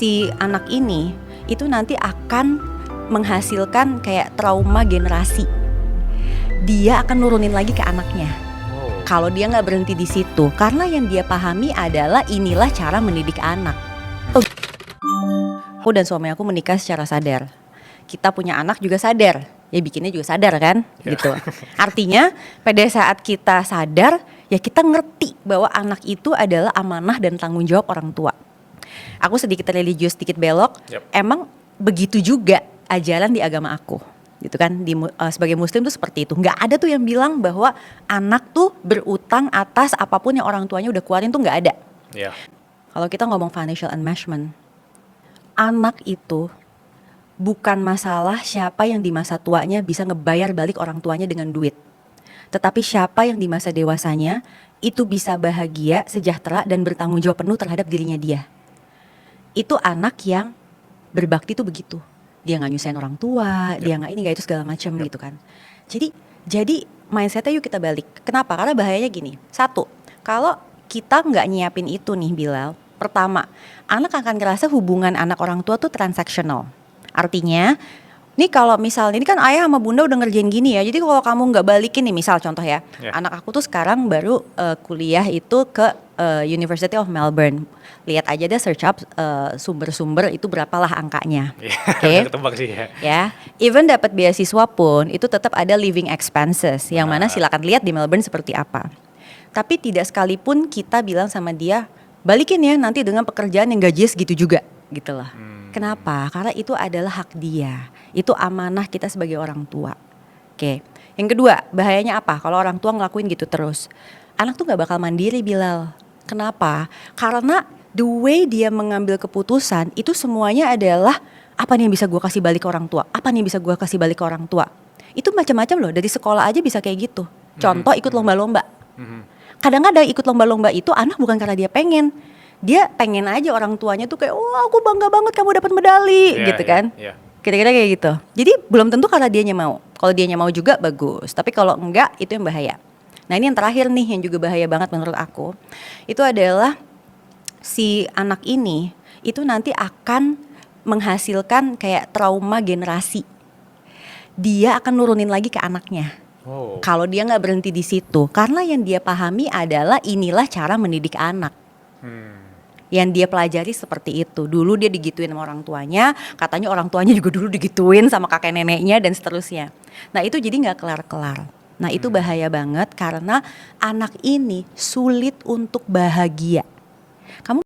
si anak ini itu nanti akan menghasilkan kayak trauma generasi. Dia akan nurunin lagi ke anaknya. Kalau dia nggak berhenti di situ, karena yang dia pahami adalah inilah cara mendidik anak. Aku dan suami aku menikah secara sadar. Kita punya anak juga sadar, ya bikinnya juga sadar kan, gitu. Artinya pada saat kita sadar, ya kita ngerti bahwa anak itu adalah amanah dan tanggung jawab orang tua. Aku sedikit religius, sedikit belok. Emang begitu juga ajaran di agama aku, gitu kan. Sebagai muslim tuh seperti itu. Nggak ada tuh yang bilang bahwa anak tuh berutang atas apapun yang orang tuanya udah keluarin, tuh nggak ada. Kalau kita ngomong financial enmeshment, anak itu bukan masalah siapa yang di masa tuanya bisa ngebayar balik orang tuanya dengan duit, tetapi siapa yang di masa dewasanya itu bisa bahagia, sejahtera, dan bertanggung jawab penuh terhadap dirinya dia. Itu anak yang berbakti tuh begitu. Dia nggak nyusahin orang tua, dia nggak ini nggak itu segala macam gitu kan. Jadi mindsetnya yuk kita balik. Kenapa? Karena bahayanya gini. Satu, kalau kita nggak nyiapin itu nih Bilal, pertama, anak akan ngerasa hubungan anak orang tua tuh transaksional. Artinya, nih kalau misalnya ini kan ayah sama bunda udah ngerjain gini ya, jadi kalau kamu nggak balikin nih, misal contoh ya, anak aku tuh sekarang baru kuliah itu ke University of Melbourne. Lihat aja deh, search up sumber-sumber itu berapalah angkanya. Oke. Ketebak sih ya. Ya, even dapat beasiswa pun itu tetap ada living expenses, yang mana silakan lihat di Melbourne seperti apa. Tapi tidak sekalipun kita bilang sama dia, balikin ya nanti dengan pekerjaan yang gajinya segitu juga, gitu lah. Kenapa? Karena itu adalah hak dia. Itu amanah kita sebagai orang tua. Oke. Yang kedua, bahayanya apa? Kalau orang tua ngelakuin gitu terus, anak tuh gak bakal mandiri, Bilal. Kenapa? Karena the way dia mengambil keputusan itu semuanya adalah apa nih yang bisa gue kasih balik ke orang tua? Apa nih yang bisa gue kasih balik ke orang tua? Itu macam-macam loh. Dari sekolah aja bisa kayak gitu. Contoh ikut lomba-lomba. Kadang-kadang ikut lomba-lomba itu anak bukan karena dia pengen. Dia pengen aja orang tuanya tuh kayak, wah aku bangga banget kamu dapat medali, gitu kan. Kira-kira kayak gitu. Jadi belum tentu karena dianya mau. Kalau dianya mau juga bagus. Tapi kalau enggak, itu yang bahaya. Nah ini yang terakhir nih yang juga bahaya banget menurut aku. Itu adalah si anak ini itu nanti akan menghasilkan kayak trauma generasi. Dia akan nurunin lagi ke anaknya. Kalau dia nggak berhenti di situ, karena yang dia pahami adalah inilah cara mendidik anak. Yang dia pelajari seperti itu. Dulu dia digituin sama orang tuanya, katanya orang tuanya juga dulu digituin sama kakek neneknya dan seterusnya. Nah itu jadi nggak kelar-kelar. Nah itu bahaya banget karena anak ini sulit untuk bahagia. Kamu